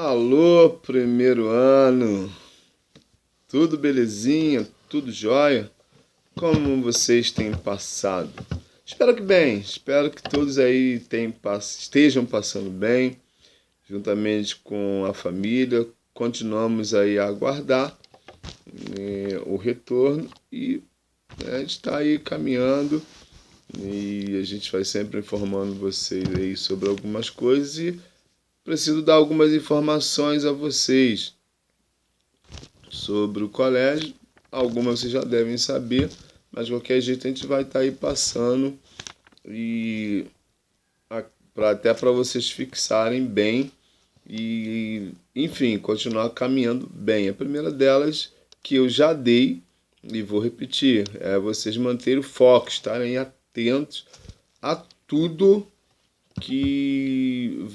Alô, primeiro ano, tudo belezinha, tudo jóia? Como vocês têm passado? Espero que bem, espero que todos aí estejam passando bem, juntamente com a família. Continuamos aí a aguardar o retorno e a gente está aí caminhando e a gente vai sempre informando vocês aí sobre algumas coisas e preciso dar algumas informações a vocês sobre o colégio. Algumas vocês já devem saber, mas de qualquer jeito a gente vai estar aí passando e até para vocês fixarem bem e, enfim, continuar caminhando bem. A primeira delas que eu já dei e vou repetir é vocês manterem o foco, estarem atentos a tudo que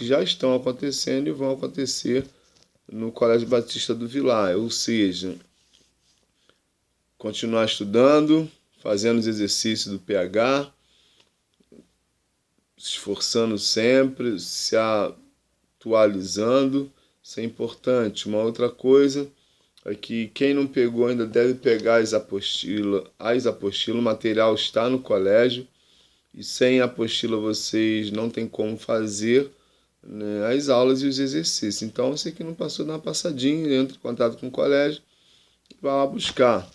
já estão acontecendo e vão acontecer no Colégio Batista do Vilar, ou seja, continuar estudando, fazendo os exercícios do PH, se esforçando sempre, se atualizando, isso é importante. Uma outra coisa é que quem não pegou ainda deve pegar as apostilas, o material está no colégio, e sem apostila vocês não tem como fazer, né, as aulas e os exercícios. Então, você que não passou, dá uma passadinha, entra em contato com o colégio e vai lá buscar.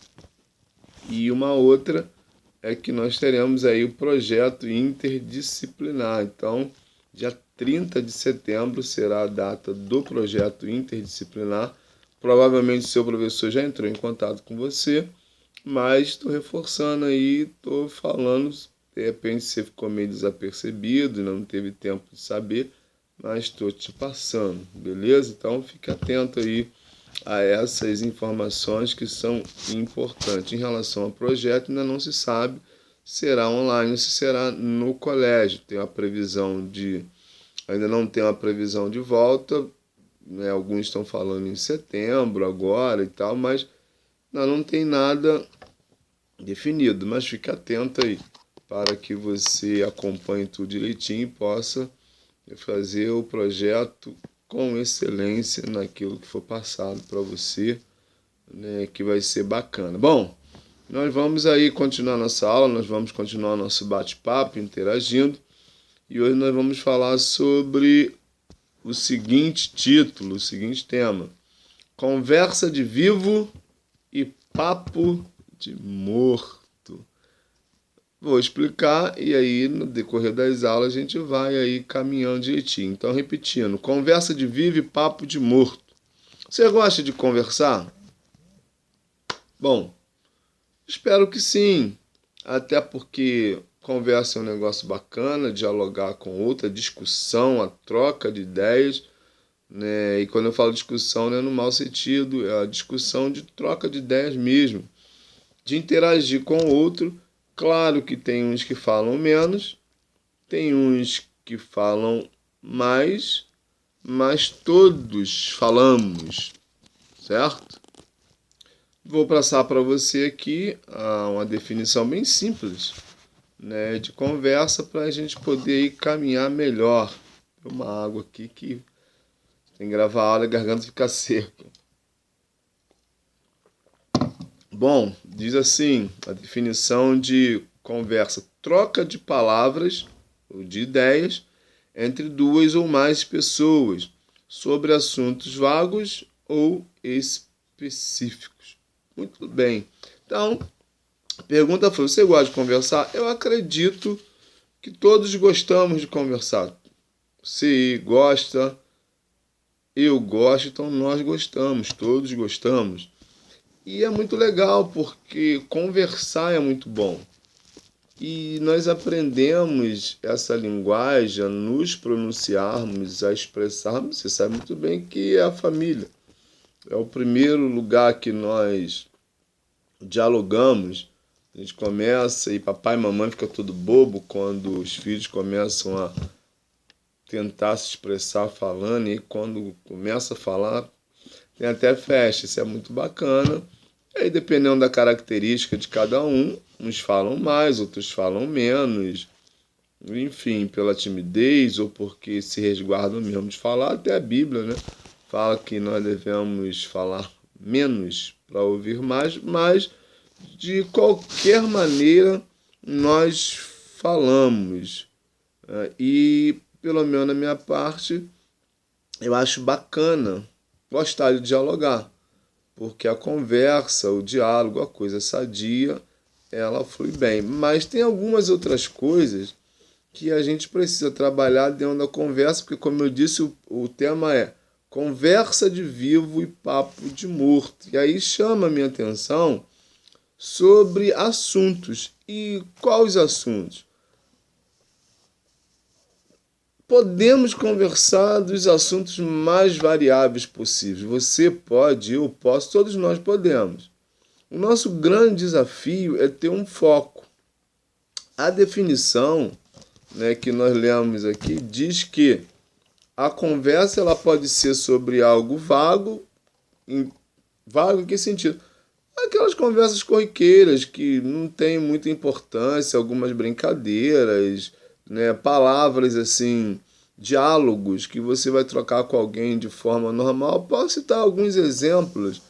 E uma outra é que nós teremos aí o projeto interdisciplinar. Então, dia 30 de setembro será a data do projeto interdisciplinar. Provavelmente o seu professor já entrou em contato com você, mas estou reforçando aí, estou falando. De repente você ficou meio desapercebido e não teve tempo de saber, mas estou te passando, beleza? Então fique atento aí a essas informações que são importantes. Em relação ao projeto, ainda não se sabe se será online ou se será no colégio. Ainda não tem uma previsão de volta, né? Alguns estão falando em setembro agora e tal, mas não tem nada definido. Mas fique atento aí, para que você acompanhe tudo direitinho e possa fazer o projeto com excelência naquilo que for passado para você, né, que vai ser bacana. Bom, nós vamos aí continuar nossa aula, nós vamos continuar nosso bate-papo, interagindo, e hoje nós vamos falar sobre o seguinte título, o seguinte tema: Conversa de vivo e papo de morto. Vou explicar e aí no decorrer das aulas a gente vai aí caminhando direitinho. Então, repetindo, conversa de vivo e papo de morto. Você gosta de conversar? Bom, espero que sim. Até porque conversa é um negócio bacana, dialogar com outra, discussão, a troca de ideias, né? E quando eu falo discussão não é no mau sentido, é a discussão de troca de ideias mesmo, de interagir com o outro. Claro que tem uns que falam menos, tem uns que falam mais, mas todos falamos, certo? Vou passar para você aqui uma definição bem simples, né, de conversa para a gente poder ir caminhar melhor. Uma água aqui que tem que gravar a aula e a garganta fica seca. Bom, diz assim, a definição de conversa: troca de palavras ou de ideias entre duas ou mais pessoas sobre assuntos vagos ou específicos. Muito bem. Então, a pergunta foi: você gosta de conversar? Eu acredito que todos gostamos de conversar. Você gosta, eu gosto, então nós gostamos, todos gostamos. E é muito legal porque conversar é muito bom. E nós aprendemos essa linguagem a nos pronunciarmos, a expressarmos. Você sabe muito bem que é a família. É o primeiro lugar que nós dialogamos. A gente começa e papai e mamãe ficam todo bobo quando os filhos começam a tentar se expressar falando. E quando começa a falar, tem até festa. Isso é muito bacana. E aí, dependendo da característica de cada um, uns falam mais, outros falam menos. enfim, pela timidez ou porque se resguardam mesmo de falar. Até a Bíblia, né, fala que nós devemos falar menos para ouvir mais, mas de qualquer maneira nós falamos. E, pelo menos na minha parte, eu acho bacana gostar de dialogar, porque a conversa, o diálogo, a coisa sadia, ela flui bem. Mas tem algumas outras coisas que a gente precisa trabalhar dentro da conversa, porque, como eu disse, o tema é conversa de vivo e papo de morto. E aí chama a minha atenção sobre assuntos. E quais assuntos? Podemos conversar dos assuntos mais variáveis possíveis. Você pode, eu posso, todos nós podemos. O nosso grande desafio é ter um foco. A definição, né, que nós lemos aqui diz que a conversa ela pode ser sobre algo vago. Vago em que sentido? Aquelas conversas corriqueiras que não tem muita importância, algumas brincadeiras, né, palavras assim, diálogos que você vai trocar com alguém de forma normal. Posso citar alguns exemplos,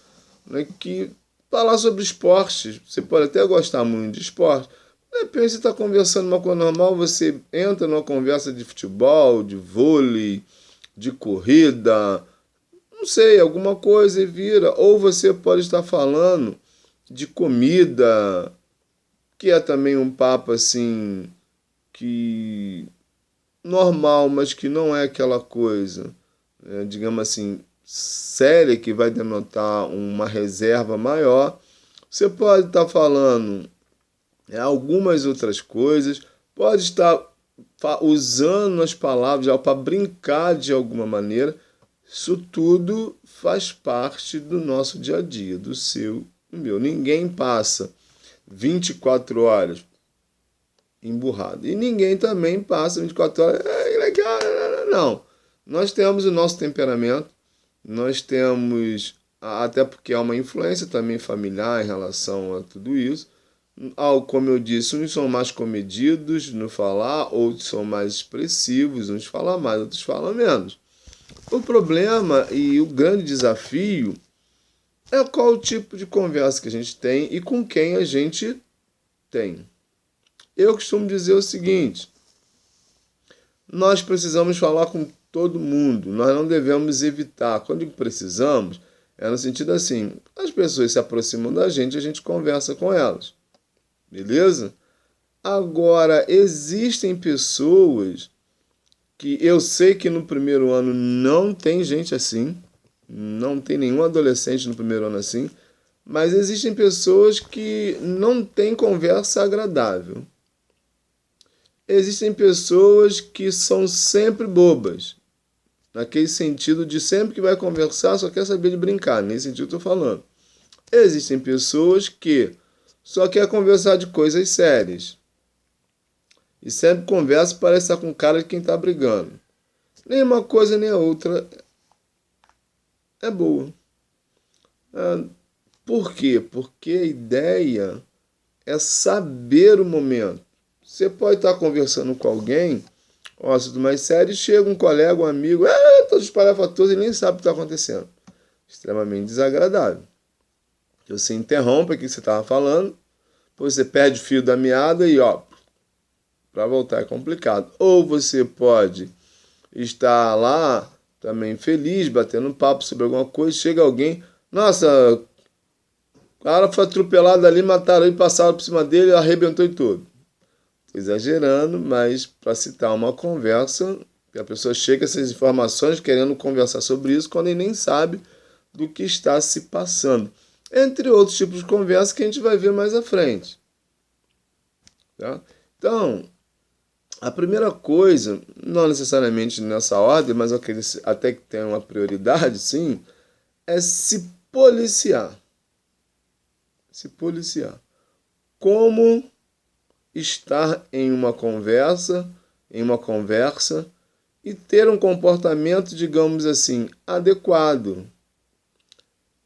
né, que falar sobre esportes, você pode até gostar muito de esporte. De repente você está conversando uma coisa normal, você entra numa conversa de futebol, de vôlei, de corrida, não sei, alguma coisa e vira. Ou você pode estar falando de comida, que é também um papo assim, que normal, mas que não é aquela coisa, digamos assim, séria, que vai denotar uma reserva maior. Você pode estar falando algumas outras coisas, pode estar usando as palavras para brincar de alguma maneira. Isso tudo faz parte do nosso dia a dia, do seu e meu. Ninguém passa 24 horas emburrado. E ninguém também passa 24 horas. Legal, não. Nós temos o nosso temperamento, nós temos, até porque há uma influência também familiar em relação a tudo isso. Como eu disse, uns são mais comedidos no falar, outros são mais expressivos, uns falam mais, outros falam menos. O problema e o grande desafio é qual o tipo de conversa que a gente tem e com quem a gente tem. Eu costumo dizer o seguinte: nós precisamos falar com todo mundo, nós não devemos evitar. Quando digo precisamos, é no sentido assim, as pessoas se aproximam da gente, a gente conversa com elas. Beleza? Agora, existem pessoas que eu sei que no primeiro ano não tem gente assim, não tem nenhum adolescente no primeiro ano assim, mas existem pessoas que não têm conversa agradável. Existem pessoas que são sempre bobas, naquele sentido de sempre que vai conversar só quer saber de brincar, nesse sentido eu estou falando. Existem pessoas que só quer conversar de coisas sérias. E sempre conversa e parece estar com cara de quem está brigando. Nem uma coisa nem a outra é boa. Por quê? Porque a ideia é saber o momento. Você pode estar conversando com alguém, assunto mais sério, chega um colega, um amigo, todos espalhafatosos e nem sabe o que está acontecendo. Extremamente desagradável. Você interrompe o que você estava falando, depois você perde o fio da meada e para voltar é complicado. Ou você pode estar lá também feliz, batendo um papo sobre alguma coisa, chega alguém, nossa, o cara foi atropelado ali, mataram ele, passaram por cima dele, arrebentou e tudo. Estou exagerando, mas para citar uma conversa, que a pessoa chega a essas informações querendo conversar sobre isso, quando ele nem sabe do que está se passando. Entre outros tipos de conversa que a gente vai ver mais à frente. Tá? Então, a primeira coisa, não necessariamente nessa ordem, mas até que tem uma prioridade, sim, é se policiar. Se policiar. Como estar em uma conversa e ter um comportamento, digamos assim, adequado,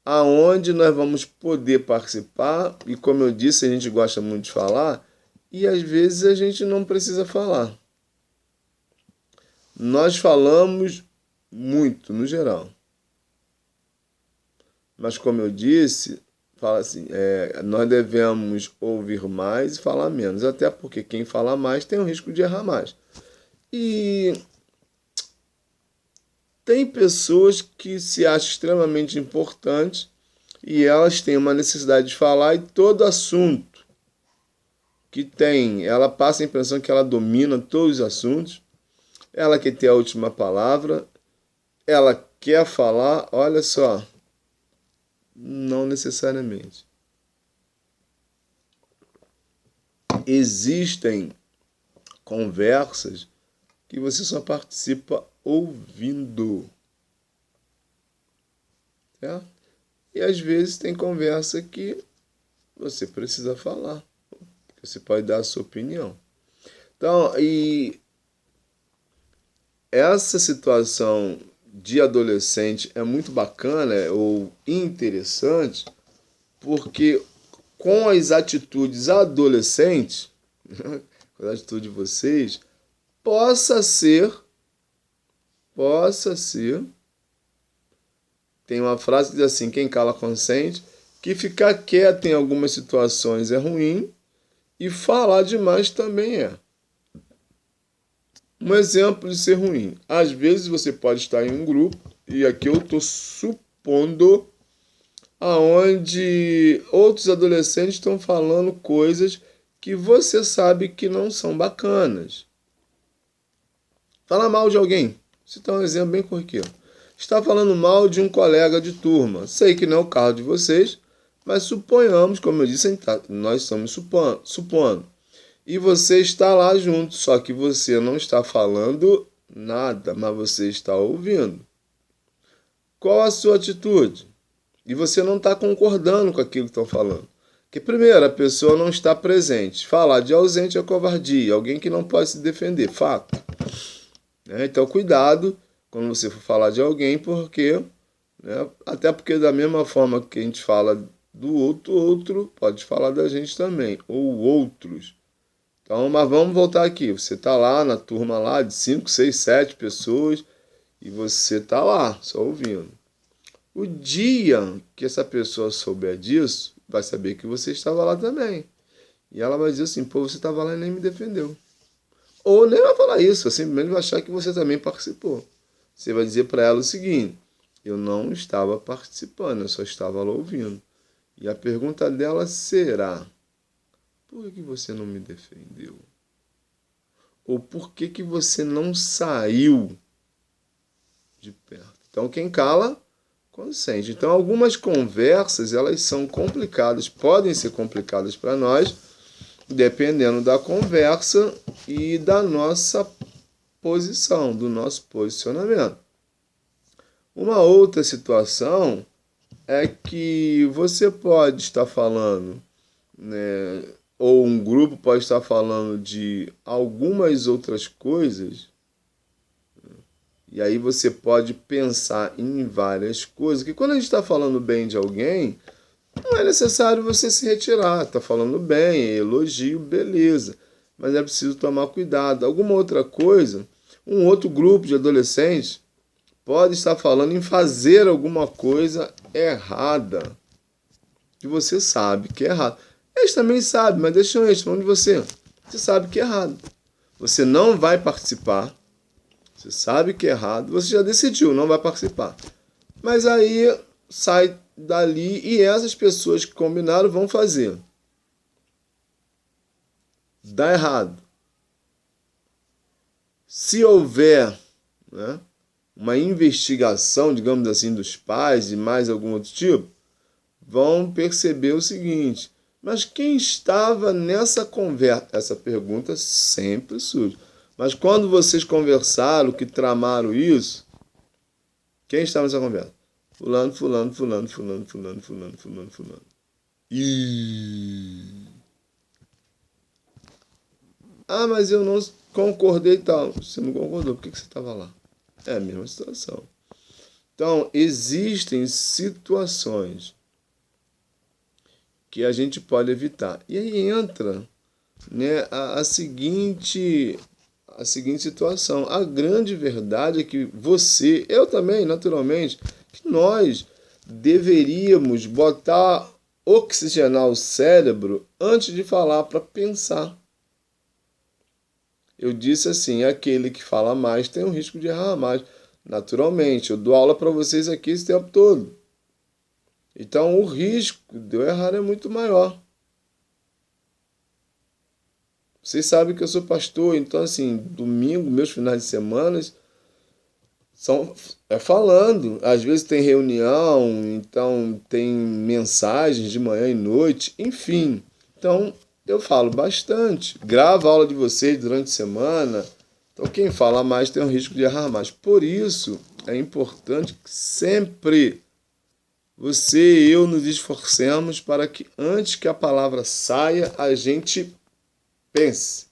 aonde nós vamos poder participar, e como eu disse, a gente gosta muito de falar, e às vezes a gente não precisa falar. nós falamos muito, no geral. Mas como eu disse, fala assim, nós devemos ouvir mais e falar menos. Até porque quem fala mais tem o risco de errar mais. E tem pessoas que se acham extremamente importantes e elas têm uma necessidade de falar e todo assunto que tem, ela passa a impressão que ela domina todos os assuntos, ela quer ter a última palavra, ela quer falar, olha só, não necessariamente. Existem conversas que você só participa ouvindo. Certo? E às vezes tem conversa que você precisa falar. Você pode dar a sua opinião. Então, e essa situação de adolescente é muito bacana ou interessante, porque com as atitudes adolescentes, com a atitude de vocês, possa ser, tem uma frase que diz assim, quem cala consente, que ficar quieto em algumas situações é ruim e falar demais também é. Um exemplo de ser ruim. Às vezes você pode estar em um grupo, e aqui eu estou supondo, aonde outros adolescentes estão falando coisas que você sabe que não são bacanas. Fala mal de alguém. Vou citar um exemplo bem corriqueiro. Está falando mal de um colega de turma. Sei que não é o caso de vocês, mas suponhamos, como eu disse, nós estamos supondo. E você está lá junto, só que você não está falando nada, mas você está ouvindo. Qual a sua atitude? E você não está concordando com aquilo que estão falando. Que primeiro, a pessoa não está presente. Falar de ausente é covardia, alguém que não pode se defender, fato. Então, cuidado quando você for falar de alguém, porque, até porque da mesma forma que a gente fala do outro pode falar da gente também, ou outros. Então, mas vamos voltar aqui. Você está lá na turma lá de 5, 6, 7 pessoas e você está lá, só ouvindo. O dia que essa pessoa souber disso, vai saber que você estava lá também. E ela vai dizer assim, pô, você estava lá e nem me defendeu. Ou nem vai falar isso, simplesmente vai achar que você também participou. Você vai dizer para ela o seguinte, eu não estava participando, eu só estava lá ouvindo. E a pergunta dela será, por que você não me defendeu? Ou por que você não saiu de perto? Então, quem cala, consente. Então, algumas conversas, elas são complicadas, podem ser complicadas para nós, dependendo da conversa e da nossa posição, do nosso posicionamento. Uma outra situação é que você pode estar falando, ou um grupo pode estar falando de algumas outras coisas, e aí você pode pensar em várias coisas, que quando a gente está falando bem de alguém, não é necessário você se retirar, está falando bem, é elogio, beleza, mas é preciso tomar cuidado. Alguma outra coisa, um outro grupo de adolescentes pode estar falando em fazer alguma coisa errada, que você sabe que é errado. Eles também sabem, mas deixam eles falando de você. Você sabe que é errado. Você não vai participar. Você sabe que é errado. Você já decidiu, não vai participar. Mas aí sai dali e essas pessoas que combinaram vão fazer. Dá errado. Se houver, uma investigação, digamos assim, dos pais e mais algum outro tipo, vão perceber o seguinte, mas quem estava nessa conversa? Essa pergunta sempre surge. Mas quando vocês conversaram, que tramaram isso, quem estava nessa conversa? Fulano, fulano, fulano, fulano, fulano, fulano, fulano, fulano. Ah, mas eu não concordei e tal. Você não concordou, por que você estava lá? É a mesma situação. Então, existem situações que a gente pode evitar. E aí entra a seguinte a seguinte situação. A grande verdade é que você, eu também, naturalmente, que nós deveríamos oxigenar o cérebro antes de falar para pensar. Eu disse assim, aquele que fala mais tem o risco de errar mais. Naturalmente, eu dou aula para vocês aqui esse tempo todo. Então, o risco de eu errar é muito maior. Vocês sabem que eu sou pastor, então, assim, domingo, meus finais de semana são falando. Às vezes tem reunião, então tem mensagens de manhã e noite, enfim. Então, eu falo bastante. Gravo a aula de vocês durante a semana. Então, quem fala mais tem o risco de errar mais. Por isso, é importante que sempre você e eu nos esforcemos para que antes que a palavra saia, a gente pense.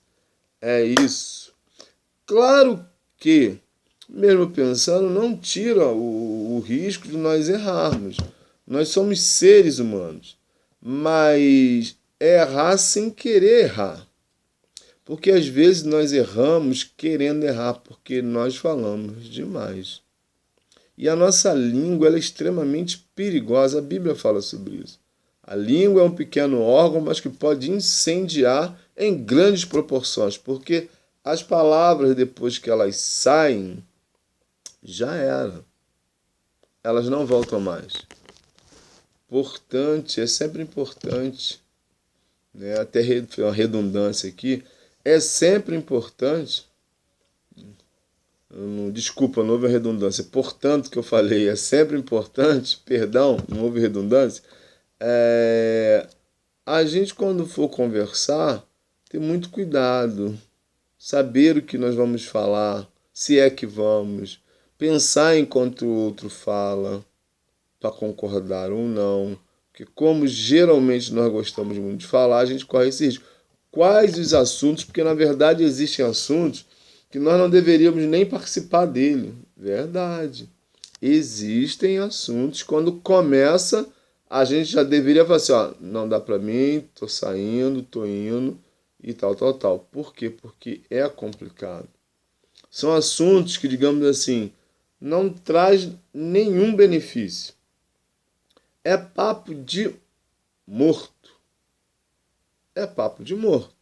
É isso. Claro que, mesmo pensando, não tira o risco de nós errarmos. Nós somos seres humanos. Mas errar sem querer errar. Porque às vezes nós erramos querendo errar, porque nós falamos demais. E a nossa língua ela é extremamente perigosa. A Bíblia fala sobre isso. A língua é um pequeno órgão, mas que pode incendiar em grandes proporções, porque as palavras, depois que elas saem, já era. Elas não voltam mais. Importante, é sempre importante, né? Até uma redundância aqui, é sempre importante. Desculpa, não houve redundância. Portanto, que eu falei, é sempre importante, perdão, não houve redundância. A gente, quando for conversar, ter muito cuidado, saber o que nós vamos falar, se é que vamos, pensar enquanto o outro fala, para concordar ou não. Porque como geralmente nós gostamos muito de falar, a gente corre esse risco. Quais os assuntos? Porque na verdade existem assuntos que nós não deveríamos nem participar dele. Verdade. Existem assuntos, quando começa, a gente já deveria falar assim, ó, não dá para mim, tô saindo, tô indo e tal, tal, tal. Por quê? Porque é complicado. São assuntos que, digamos assim, não traz nenhum benefício. É papo de morto. É papo de morto.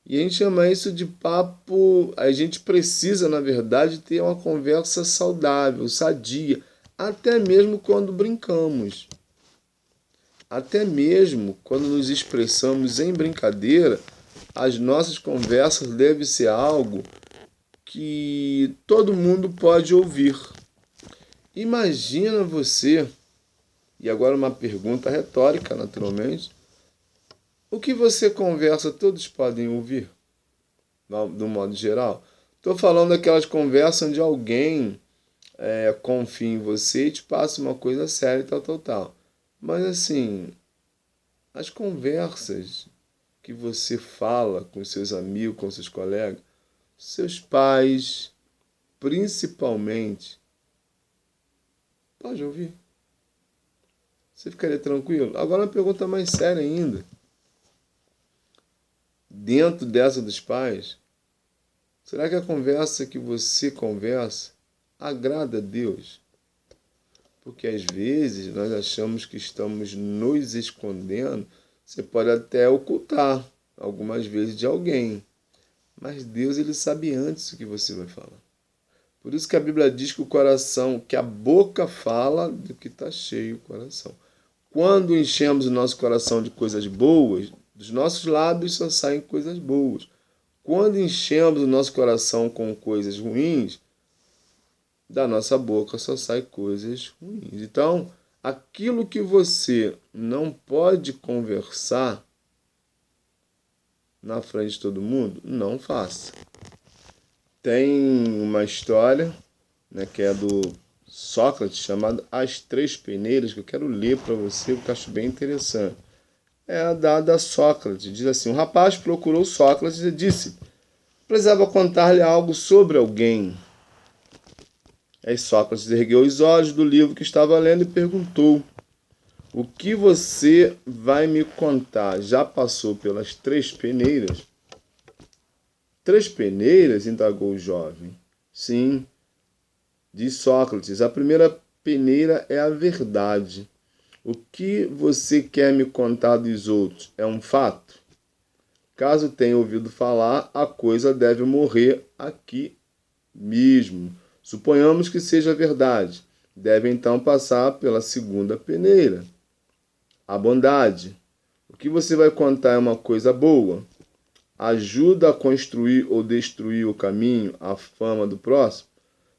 E a gente chama isso de papo. A gente precisa, na verdade, ter uma conversa saudável, sadia, até mesmo quando brincamos. Até mesmo quando nos expressamos em brincadeira, as nossas conversas devem ser algo que todo mundo pode ouvir. Imagina você, e agora uma pergunta retórica, naturalmente, o que você conversa todos podem ouvir, do modo geral? Estou falando daquelas conversas onde alguém confia em você e te passa uma coisa séria e tal, tal, tal. Mas assim, as conversas que você fala com seus amigos, com seus colegas, seus pais, principalmente, pode ouvir. Você ficaria tranquilo? Agora uma pergunta mais séria ainda. Dentro dessa dos pais, será que a conversa que você conversa agrada a Deus? Porque às vezes nós achamos que estamos nos escondendo. Você pode até ocultar algumas vezes de alguém. Mas Deus ele sabe antes o que você vai falar. Por isso que a Bíblia diz que o coração, que a boca fala do que está cheio o coração. Quando enchemos o nosso coração de coisas boas, dos nossos lábios só saem coisas boas. Quando enchemos o nosso coração com coisas ruins, da nossa boca só saem coisas ruins. Então, aquilo que você não pode conversar na frente de todo mundo, não faça. Tem uma história, né, que é do Sócrates, chamada As Três Peneiras, que eu quero ler para você, porque eu acho bem interessante. É a da Sócrates. Diz assim, um rapaz procurou Sócrates e disse, precisava contar-lhe algo sobre alguém. Aí Sócrates ergueu os olhos do livro que estava lendo e perguntou, o que você vai me contar? Já passou pelas três peneiras? 3 peneiras? Indagou o jovem. Sim, diz Sócrates, a primeira peneira é a verdade. O que você quer me contar dos outros é um fato? Caso tenha ouvido falar, a coisa deve morrer aqui mesmo. Suponhamos que seja verdade. Deve então passar pela segunda peneira. A bondade. O que você vai contar é uma coisa boa? Ajuda a construir ou destruir o caminho, a fama do próximo?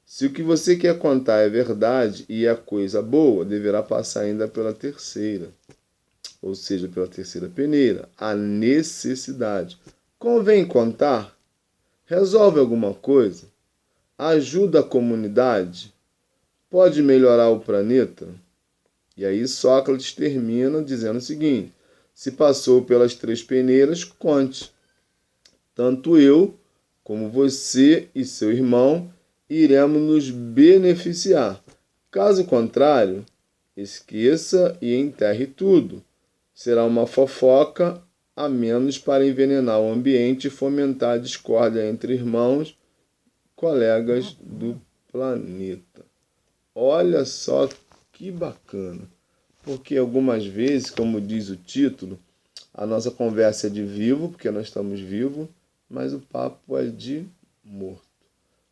Se o que você quer contar é verdade e é coisa boa, deverá passar ainda pela terceira, ou seja, pela terceira peneira, a necessidade. Convém contar? Resolve alguma coisa? Ajuda a comunidade? Pode melhorar o planeta? E aí Sócrates termina dizendo o seguinte: se passou pelas 3 peneiras, conte. Tanto eu, como você e seu irmão, iremos nos beneficiar. Caso contrário, esqueça e enterre tudo. Será uma fofoca, a menos para envenenar o ambiente e fomentar a discórdia entre irmãos, colegas do planeta. Olha só que bacana. Porque algumas vezes, como diz o título, a nossa conversa é de vivo, porque nós estamos vivos, mas o papo é de morto.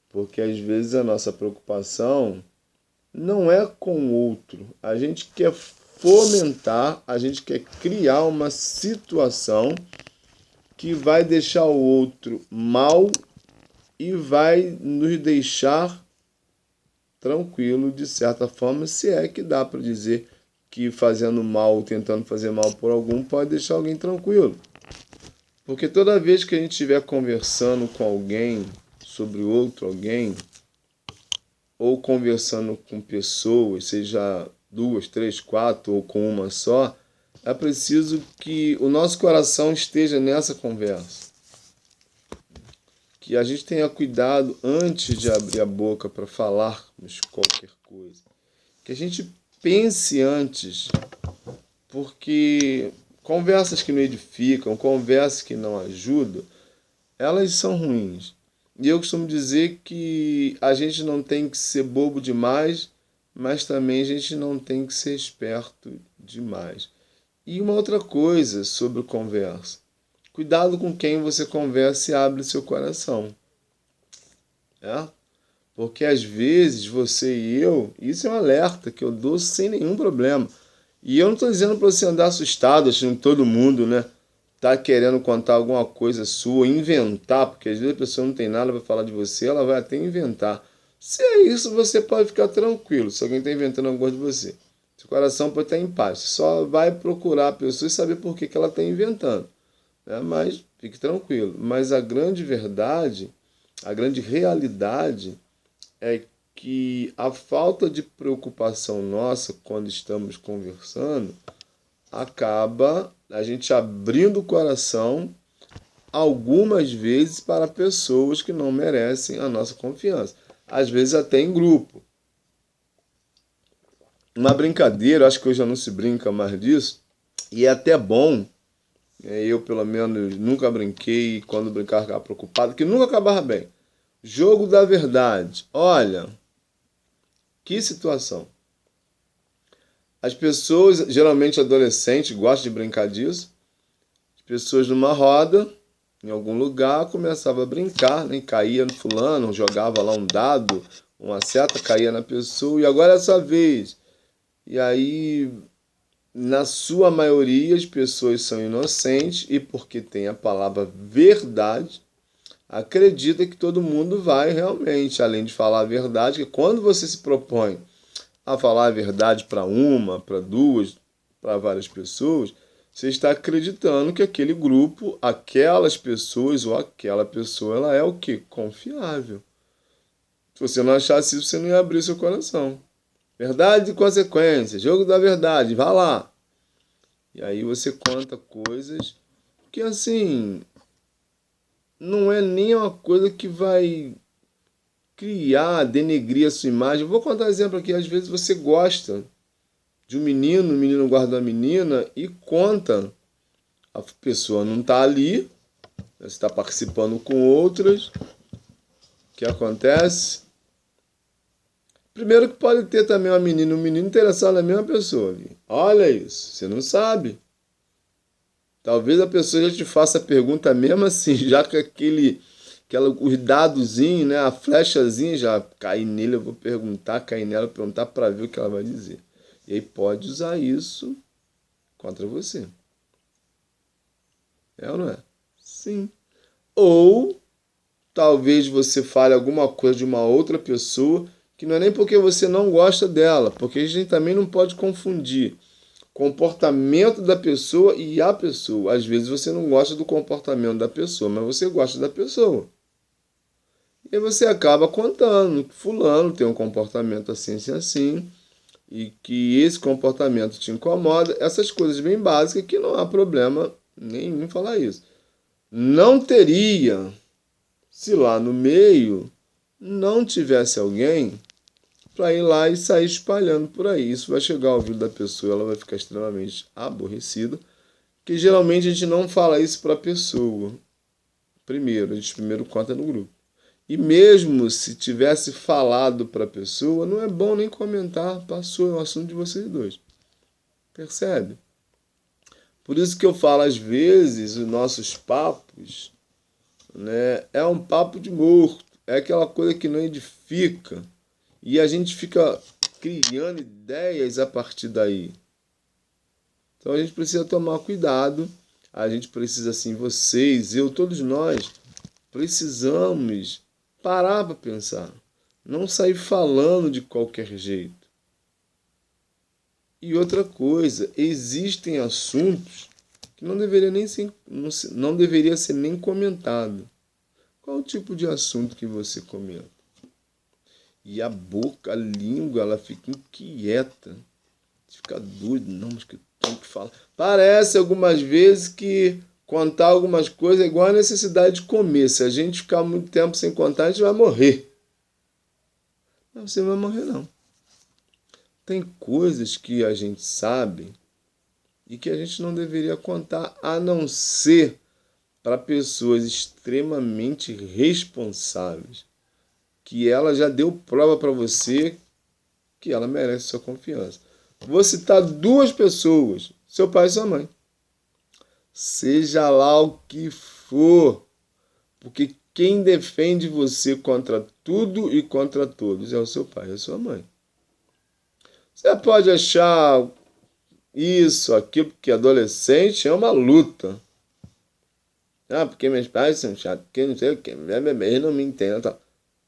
Porque às vezes a nossa preocupação não é com o outro. A gente quer fomentar, a gente quer criar uma situação que vai deixar o outro mal e vai nos deixar tranquilo, de certa forma, se é que dá para dizer que fazendo mal, tentando fazer mal por algum, pode deixar alguém tranquilo. Porque toda vez que a gente estiver conversando com alguém sobre outro alguém, ou conversando com pessoas, seja 2, 3, 4 ou com uma só, é preciso que o nosso coração esteja nessa conversa. Que a gente tenha cuidado antes de abrir a boca para falarmos qualquer coisa. Que a gente pense antes, porque conversas que não edificam, conversas que não ajudam, elas são ruins. E eu costumo dizer que a gente não tem que ser bobo demais, mas também a gente não tem que ser esperto demais. E uma outra coisa sobre conversa. Cuidado com quem você conversa e abre seu coração. É? Porque às vezes você e eu, isso é um alerta que eu dou sem nenhum problema. E eu não estou dizendo para você andar assustado, achando que todo mundo, né, tá querendo contar alguma coisa sua, inventar, porque às vezes a pessoa não tem nada para falar de você, ela vai até inventar. Se é isso, você pode ficar tranquilo, se alguém está inventando alguma coisa de você. Seu coração pode estar em paz. Você só vai procurar a pessoa e saber por que ela está inventando. Né? Mas fique tranquilo. Mas a grande verdade, a grande realidade é que a falta de preocupação nossa quando estamos conversando acaba a gente abrindo o coração algumas vezes para pessoas que não merecem a nossa confiança. Às vezes até em grupo. Uma brincadeira, acho que hoje já não se brinca mais disso, e é até bom, eu pelo menos nunca brinquei, quando brincava ficava preocupado, que nunca acabava bem. Jogo da verdade. Olha, que situação. As pessoas, geralmente adolescentes, gostam de brincar disso. As pessoas numa roda, em algum lugar, começavam a brincar, né? Caía no fulano, jogava lá um dado, uma seta, caía na pessoa, e agora é essa vez. E aí, na sua maioria, as pessoas são inocentes e porque tem a palavra verdade, acredita que todo mundo vai realmente, além de falar a verdade, que quando você se propõe a falar a verdade para uma, para duas, para várias pessoas, você está acreditando que aquele grupo, aquelas pessoas ou aquela pessoa, ela é o quê? Confiável. Se você não achasse isso, você não ia abrir seu coração. Verdade e consequência, jogo da verdade, vá lá. E aí você conta coisas que, assim, não é nem uma coisa que vai criar, denegrir a sua imagem. Vou contar um exemplo aqui. Às vezes você gosta de um menino, o menino guarda uma menina e conta. A pessoa não está ali, Você está participando com outras. O que acontece? Primeiro que pode ter também uma menina e um menino interessado na mesma pessoa. Olha isso, você não sabe. Talvez a pessoa já te faça a pergunta mesmo assim, já que os dadozinhos, né, a flechazinha já cai nele, eu vou perguntar, cair nela, perguntar para ver o que ela vai dizer. E aí pode usar isso contra você. É ou não é? Sim. Ou talvez você fale alguma coisa de uma outra pessoa que não é nem porque você não gosta dela, porque a gente também não pode confundir comportamento da pessoa e a pessoa. Às vezes você não gosta do comportamento da pessoa, mas você gosta da pessoa. E aí você acaba contando que fulano tem um comportamento assim, assim, assim, e que esse comportamento te incomoda. Essas coisas bem básicas que não há problema nenhum falar isso. Não teria, se lá no meio não tivesse alguém para ir lá e sair espalhando por aí. Isso vai chegar ao ouvido da pessoa, ela vai ficar extremamente aborrecida, que geralmente a gente não fala isso para a pessoa. Primeiro, a gente primeiro conta no grupo. E mesmo se tivesse falado para a pessoa, não é bom nem comentar, passou, é um assunto de vocês dois. Percebe? Por isso que eu falo, às vezes, os nossos papos, né, é um papo de morto, é aquela coisa que não edifica. E a gente fica criando ideias a partir daí. Então a gente precisa tomar cuidado. A gente precisa, assim, vocês, eu, todos nós, precisamos parar para pensar. Não sair falando de qualquer jeito. E outra coisa, existem assuntos que não deveria nem ser, não deveria ser nem comentado. Qual o tipo de assunto que você comenta? E a boca, a língua, ela fica inquieta. Fica doido, não, mas que eu tenho que falar. Parece algumas vezes que contar algumas coisas é igual a necessidade de comer. Se a gente ficar muito tempo sem contar, a gente vai morrer. Mas você não vai morrer, não. Tem coisas que a gente sabe e que a gente não deveria contar, a não ser para pessoas extremamente responsáveis, que ela já deu prova para você que ela merece sua confiança. Vou citar duas pessoas, seu pai e sua mãe. Seja lá o que for, porque quem defende você contra tudo e contra todos é o seu pai e a sua mãe. Você pode achar isso, aquilo, porque adolescente é uma luta. Ah, porque meus pais são chatos, porque não sei o que, eles não me entendem. Tal.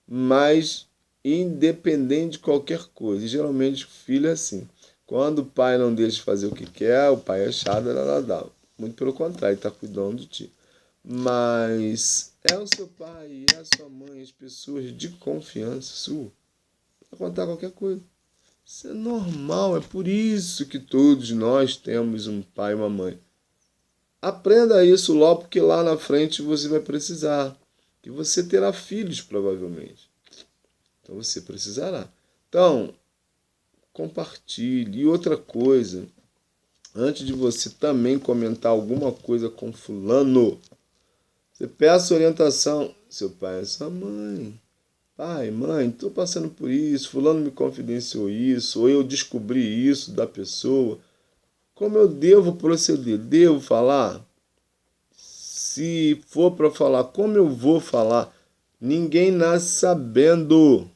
Mas, independente de qualquer coisa, e geralmente o filho é assim. Quando o pai não deixa fazer o que quer, o pai é chato, dá. Muito pelo contrário, ele está cuidando de ti. Mas é o seu pai, é a sua mãe, as pessoas de confiança sua. Vai contar qualquer coisa. Isso é normal, é por isso que todos nós temos um pai e uma mãe. Aprenda isso logo, porque lá na frente você vai precisar. E você terá filhos, provavelmente. Então você precisará. Então, compartilhe. E outra coisa, antes de você também comentar alguma coisa com fulano, você peça orientação. Seu pai é sua mãe. Pai, mãe, estou passando por isso, fulano me confidenciou isso, ou eu descobri isso da pessoa. Como eu devo proceder? Devo falar? Se for para falar, como eu vou falar? Ninguém nasce sabendo.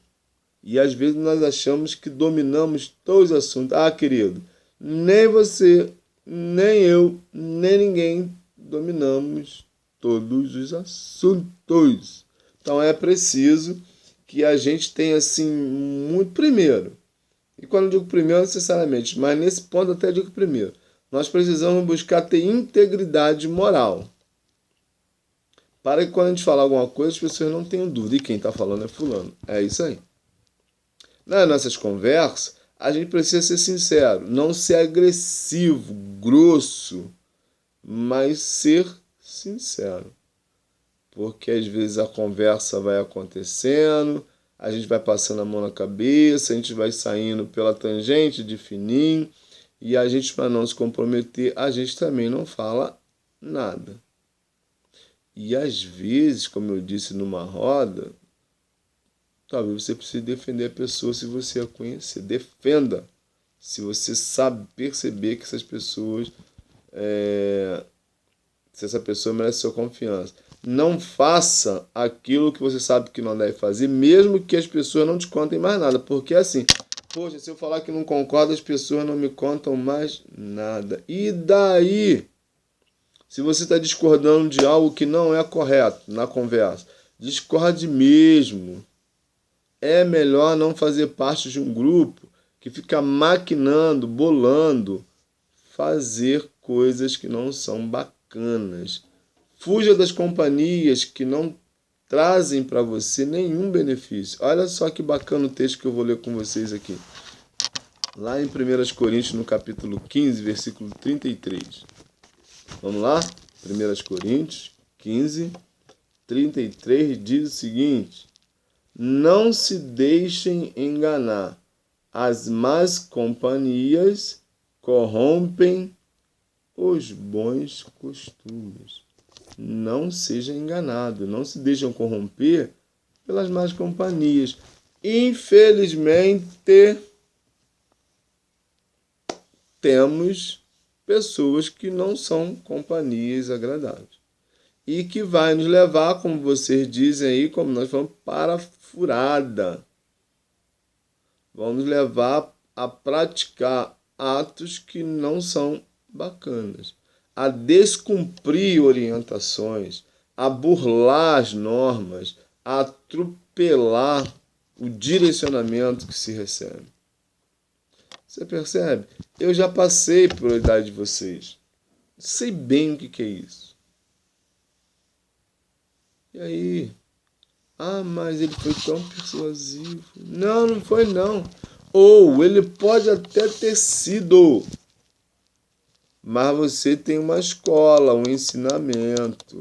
E às vezes nós achamos que dominamos todos os assuntos. Ah, querido, nem você, nem eu, nem ninguém dominamos todos os assuntos. Então é preciso que a gente tenha assim muito primeiro. E quando eu digo primeiro, necessariamente, mas nesse ponto até digo primeiro. Nós precisamos buscar ter integridade moral. Para que quando a gente falar alguma coisa, as pessoas não tenham dúvida. E quem está falando é fulano. É isso aí. Nas nossas conversas, a gente precisa ser sincero. Não ser agressivo, grosso, mas ser sincero. Porque às vezes a conversa vai acontecendo, a gente vai passando a mão na cabeça, a gente vai saindo pela tangente de fininho, e a gente, para não se comprometer, a gente também não fala nada. E às vezes, como eu disse numa roda, talvez você precise defender a pessoa se você a conhecer. Defenda se você sabe perceber que essas pessoas, se essa pessoa merece sua confiança. Não faça aquilo que você sabe que não deve fazer, mesmo que as pessoas não te contem mais nada. Porque assim, poxa, se eu falar que não concordo, as pessoas não me contam mais nada. E daí? Se você está discordando de algo que não é correto na conversa, discorde mesmo. É melhor não fazer parte de um grupo que fica maquinando, bolando, fazer coisas que não são bacanas. Fuja das companhias que não trazem para você nenhum benefício. Olha só que bacana o texto que eu vou ler com vocês aqui. Lá em 1 Coríntios, no capítulo 15, versículo 33. Vamos lá? 1 Coríntios 15, 33 diz o seguinte: não se deixem enganar, as más companhias corrompem os bons costumes. Não seja enganado, não se deixem corromper pelas más companhias. Infelizmente, temos pessoas que não são companhias agradáveis. E que vai nos levar, como vocês dizem aí, como nós falamos, para a furada. Vão nos levar a praticar atos que não são bacanas. A descumprir orientações, a burlar as normas, a atropelar o direcionamento que se recebe. Você percebe? Eu já passei por a idade de vocês. Sei bem o que é isso. E aí? Ah, mas ele foi tão persuasivo. Não, não foi não. Ou ele pode até ter sido. Mas você tem uma escola, um ensinamento.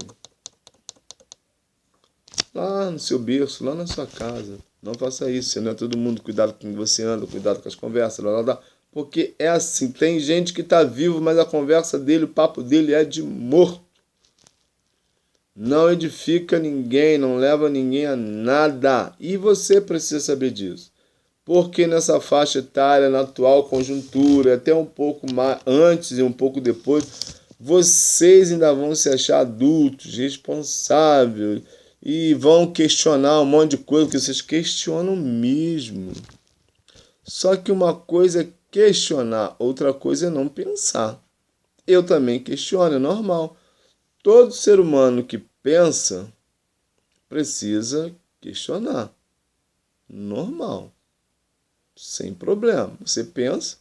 Lá no seu berço, lá na sua casa. Não faça isso, você não é todo mundo. Cuidado com quem você anda, cuidado com as conversas, blá, blá, blá. Porque é assim, tem gente que está vivo, mas a conversa dele, o papo dele é de morto. Não edifica ninguém, não leva ninguém a nada. E você precisa saber disso. Porque nessa faixa etária, na atual conjuntura, até um pouco mais antes e um pouco depois, vocês ainda vão se achar adultos, responsáveis, e vão questionar um monte de coisa que vocês questionam mesmo. Só que uma coisa é questionar, outra coisa é não pensar. Eu também questiono, é normal. Todo ser humano que pensa precisa questionar. Normal. Sem problema. Você pensa,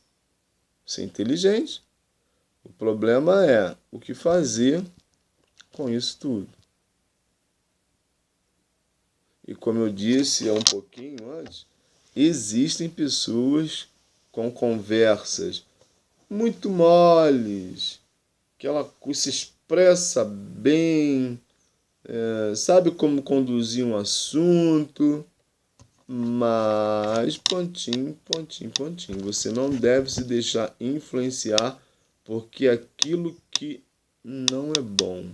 você é inteligente. O problema é o que fazer com isso tudo. E como eu disse há um pouquinho antes, existem pessoas com conversas muito moles, que ela se expressa bem, sabe como conduzir um assunto, mas pontinho, pontinho, pontinho. Você não deve se deixar influenciar porque aquilo que não é bom,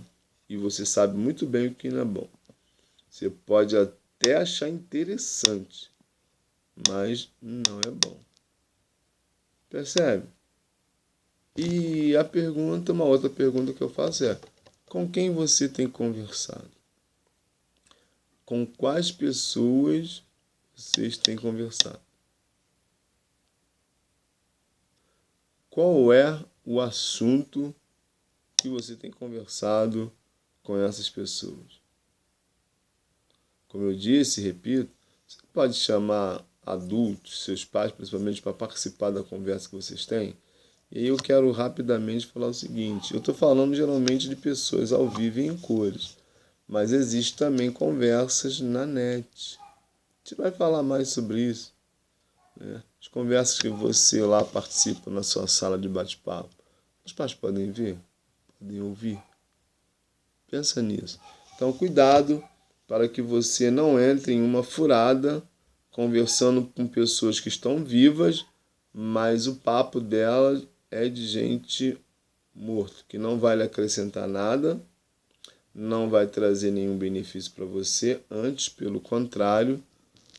e você sabe muito bem o que não é bom. Você pode até achar interessante, mas não é bom. Percebe? E a pergunta, uma outra pergunta que eu faço é: com quem você tem conversado? Com quais pessoas vocês têm conversado? Qual é o assunto que você tem conversado com essas pessoas? Como eu disse, repito, você pode chamar adultos, seus pais, principalmente, para participar da conversa que vocês têm. E aí eu quero rapidamente falar o seguinte: eu estou falando geralmente de pessoas ao vivo e em cores, mas existe também conversas na net. A gente vai falar mais sobre isso, né? As conversas que você lá participa na sua sala de bate-papo. Os pais podem ver, podem ouvir. Pensa nisso. Então, cuidado para que você não entre em uma furada conversando com pessoas que estão vivas, mas o papo delas é de gente morta, que não vai lhe acrescentar nada, não vai trazer nenhum benefício para você, antes, pelo contrário,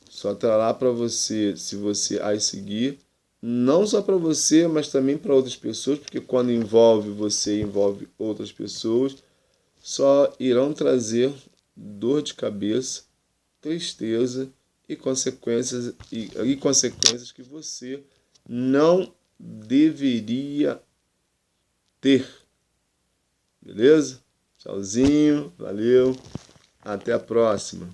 só trará para você, se você as seguir, não só para você, mas também para outras pessoas, porque quando envolve você, envolve outras pessoas, só irão trazer dor de cabeça, tristeza e consequências que você não deveria ter. Beleza? Tchauzinho, valeu, até a próxima.